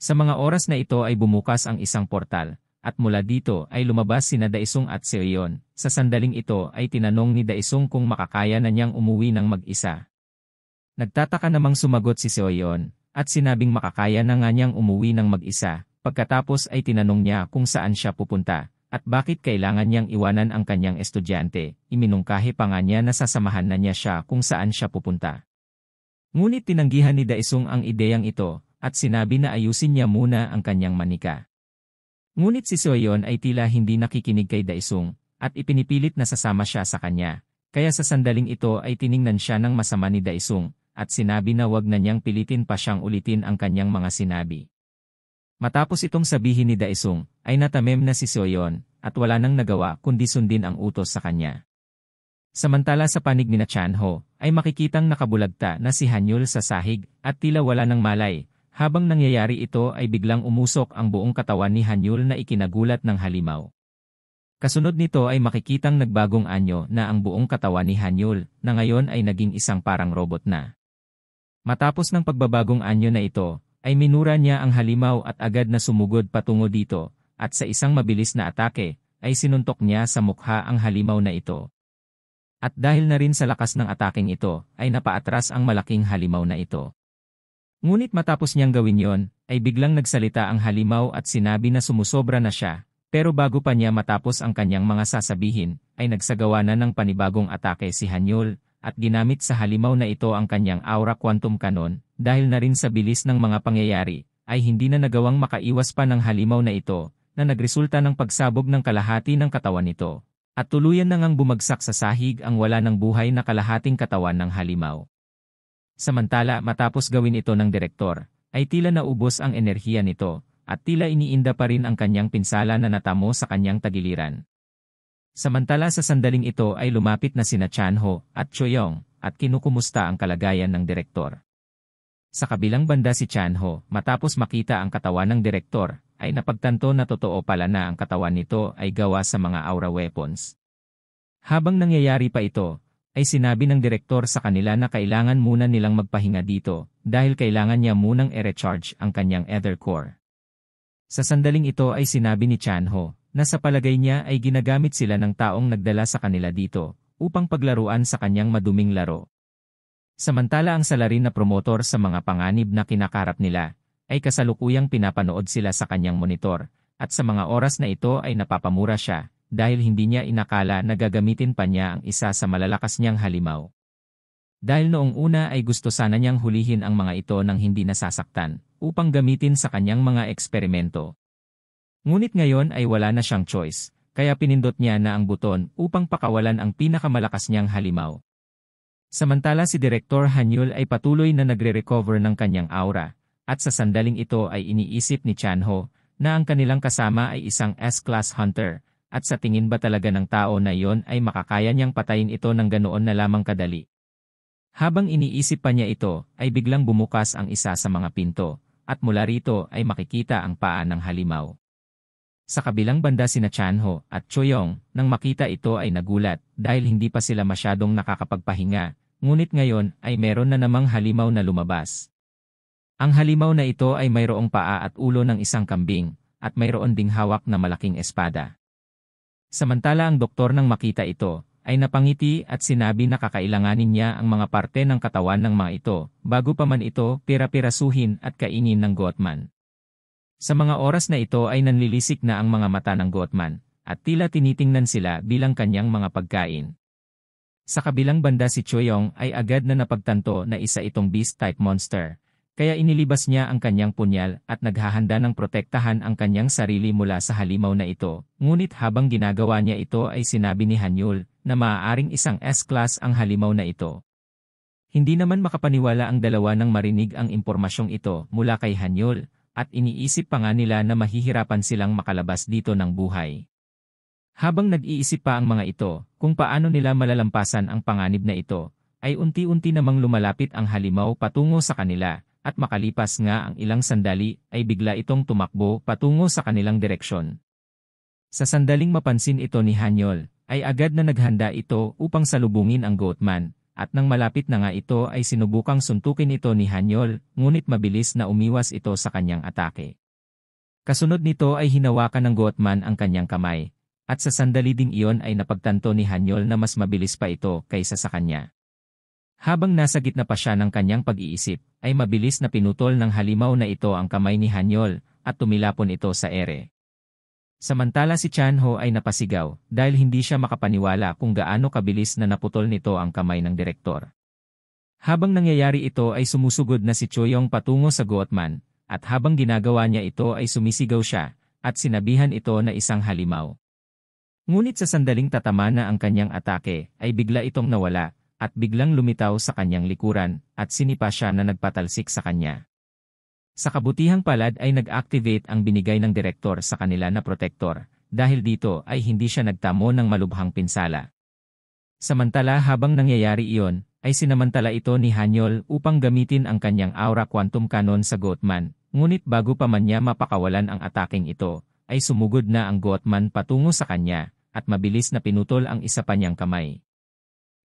Sa mga oras na ito ay bumukas ang isang portal, at mula dito ay lumabas sina Daesung at Seoyeon. Sa sandaling ito ay tinanong ni Daesung kung makakaya na niyang umuwi ng mag-isa. Nagtataka namang sumagot si Seoyeon, at sinabing makakaya na nga niyang umuwi ng mag-isa. Pagkatapos ay tinanong niya kung saan siya pupunta, at bakit kailangan niyang iwanan ang kanyang estudyante. Iminungkahi pa nga niya na sasamahan na niya siya kung saan siya pupunta. Ngunit tinanggihan ni Daesung ang ideyang ito, at sinabi na ayusin niya muna ang kanyang manika. Ngunit si Seoyeon ay tila hindi nakikinig kay Daesung, at ipinipilit na sasama siya sa kanya. Kaya sa sandaling ito ay tiningnan siya ng masama ni Daesung, at sinabi na wag na niyang pilitin pa siyang ulitin ang kanyang mga sinabi. Matapos itong sabihin ni Daesung, ay natamem na si Seoyeon, at wala nang nagawa kundi sundin ang utos sa kanya. Samantala sa panig ni Chanho, ay makikitang nakabulagta na si Hanyul sa sahig, at tila wala ng malay. Habang nangyayari ito ay biglang umusok ang buong katawan ni Hanyul na ikinagulat ng halimaw. Kasunod nito ay makikitang nagbagong anyo na ang buong katawan ni Hanyul, na ngayon ay naging isang parang robot na. Matapos ng pagbabagong anyo na ito, ay minura niya ang halimaw at agad na sumugod patungo dito, at sa isang mabilis na atake, ay sinuntok niya sa mukha ang halimaw na ito. At dahil na rin sa lakas ng ataking ito, ay napaatras ang malaking halimaw na ito. Ngunit matapos niyang gawin yon, ay biglang nagsalita ang halimaw at sinabi na sumusobra na siya, pero bago pa niya matapos ang kanyang mga sasabihin, ay nagsagawa na ng panibagong atake si Hanyul, at ginamit sa halimaw na ito ang kanyang aura quantum cannon, dahil na rin sa bilis ng mga pangyayari, ay hindi na nagawang makaiwas pa ng halimaw na ito, na nagresulta ng pagsabog ng kalahati ng katawan nito, at tuluyan na ngang bumagsak sa sahig ang wala ng buhay na kalahating katawan ng halimaw. Samantala matapos gawin ito ng direktor, ay tila naubos ang enerhiya nito, at tila iniinda pa rin ang kanyang pinsala na natamo sa kanyang tagiliran. Samantala sa sandaling ito ay lumapit na sina Chanho at Choyong, at kinukumusta ang kalagayan ng direktor. Sa kabilang banda si Chanho, matapos makita ang katawan ng direktor, ay napagtanto na totoo pala na ang katawan nito ay gawa sa mga aura weapons. Habang nangyayari pa ito, ay sinabi ng direktor sa kanila na kailangan muna nilang magpahinga dito, dahil kailangan niya munang i-recharge ang kanyang ether core. Sa sandaling ito ay sinabi ni Chanho, na sa palagay niya ay ginagamit sila ng taong nagdala sa kanila dito, upang paglaruan sa kanyang maduming laro. Samantala ang salarin na promotor sa mga panganib na kinakarap nila, ay kasalukuyang pinapanood sila sa kanyang monitor, at sa mga oras na ito ay napapamura siya, dahil hindi niya inakala na gagamitin pa niya ang isa sa malalakas niyang halimaw. Dahil noong una ay gusto sana niyang hulihin ang mga ito nang hindi nasasaktan, upang gamitin sa kanyang mga eksperimento. Ngunit ngayon ay wala na siyang choice, kaya pinindot niya na ang buton upang pakawalan ang pinakamalakas niyang halimaw. Samantala si Direktor Hanyul ay patuloy na nagre-recover ng kanyang aura, at sa sandaling ito ay iniisip ni Chanho na ang kanilang kasama ay isang S-Class Hunter, at sa tingin ba talaga ng tao na iyon ay makakaya niyang patayin ito ng ganoon na lamang kadali. Habang iniisip pa niya ito, ay biglang bumukas ang isa sa mga pinto, at mula rito ay makikita ang paa ng halimaw. Sa kabilang banda sina Chanho at Choyong, nang makita ito ay nagulat, dahil hindi pa sila masyadong nakakapagpahinga, ngunit ngayon ay meron na namang halimaw na lumabas. Ang halimaw na ito ay mayroong paa at ulo ng isang kambing, at mayroon ding hawak na malaking espada. Samantala ang doktor nang makita ito, ay napangiti at sinabi na kakailanganin niya ang mga parte ng katawan ng mga ito, bago pa man ito pira-pirasuhin at kainin ng Goatman. Sa mga oras na ito ay nanlilisik na ang mga mata ng Goatman, at tila tinitingnan sila bilang kanyang mga pagkain. Sa kabilang banda si Choyong ay agad na napagtanto na isa itong beast-type monster, kaya inilibas niya ang kanyang punyal at naghahanda ng protektahan ang kanyang sarili mula sa halimaw na ito. Ngunit habang ginagawa niya ito ay sinabi ni Hanyul na maaaring isang S-Class ang halimaw na ito. Hindi naman makapaniwala ang dalawa nang marinig ang impormasyong ito mula kay Hanyul, at iniisip pa nga nila na mahihirapan silang makalabas dito ng buhay. Habang nag-iisip pa ang mga ito kung paano nila malalampasan ang panganib na ito, ay unti-unti namang lumalapit ang halimaw patungo sa kanila. At makalipas nga ang ilang sandali ay bigla itong tumakbo patungo sa kanilang direksyon. Sa sandaling mapansin ito ni Hanyul, ay agad na naghanda ito upang salubungin ang Goatman, at nang malapit na nga ito ay sinubukang suntukin ito ni Hanyol, ngunit mabilis na umiwas ito sa kanyang atake. Kasunod nito ay hinawakan ng Goatman ang kanyang kamay, at sa sandali ding iyon ay napagtanto ni Hanyol na mas mabilis pa ito kaysa sa kanya. Habang nasa gitna pa siya ng kanyang pag-iisip, ay mabilis na pinutol ng halimaw na ito ang kamay ni Hanyol at tumilapon ito sa ere. Samantala si Chanho ay napasigaw dahil hindi siya makapaniwala kung gaano kabilis na naputol nito ang kamay ng direktor. Habang nangyayari ito ay sumusugod na si Choyong patungo sa Goatman, at habang ginagawa niya ito ay sumisigaw siya, at sinabihan ito na isang halimaw. Ngunit sa sandaling tatama na ang kanyang atake, ay bigla itong nawala, at biglang lumitaw sa kanyang likuran, at sinipa siya na nagpatalsik sa kanya. Sa kabutihang palad ay nag-activate ang binigay ng direktor sa kanila na protektor, dahil dito ay hindi siya nagtamo ng malubhang pinsala. Samantala habang nangyayari iyon, ay sinamantala ito ni Hanyol upang gamitin ang kanyang aura quantum cannon sa Goatman, ngunit bago pa man niya mapakawalan ang ataking ito, ay sumugod na ang Goatman patungo sa kanya, at mabilis na pinutol ang isa pa niyang kamay.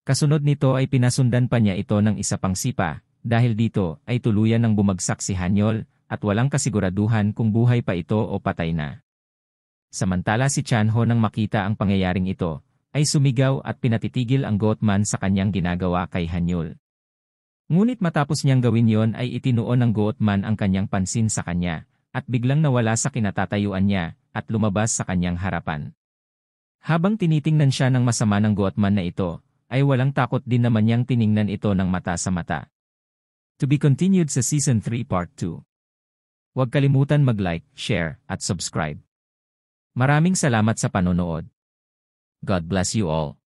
Kasunod nito ay pinasundan pa niya ito ng isa pang sipa, dahil dito ay tuluyan ng bumagsak si Hanyol, at walang kasiguraduhan kung buhay pa ito o patay na. Samantala si Chanho nang makita ang pangyayaring ito, ay sumigaw at pinatitigil ang Goatman sa kanyang ginagawa kay Hanyol. Ngunit matapos niyang gawin yon ay itinuon ng Goatman ang kanyang pansin sa kanya, at biglang nawala sa kinatatayuan niya, at lumabas sa kanyang harapan. Habang tinitingnan siya ng masama ng Goatman na ito, ay walang takot din naman niyang tiningnan ito ng mata sa mata. To be continued sa Season 3 Part 2. Huwag kalimutan mag-like, share, at subscribe. Maraming salamat sa panonood. God bless you all.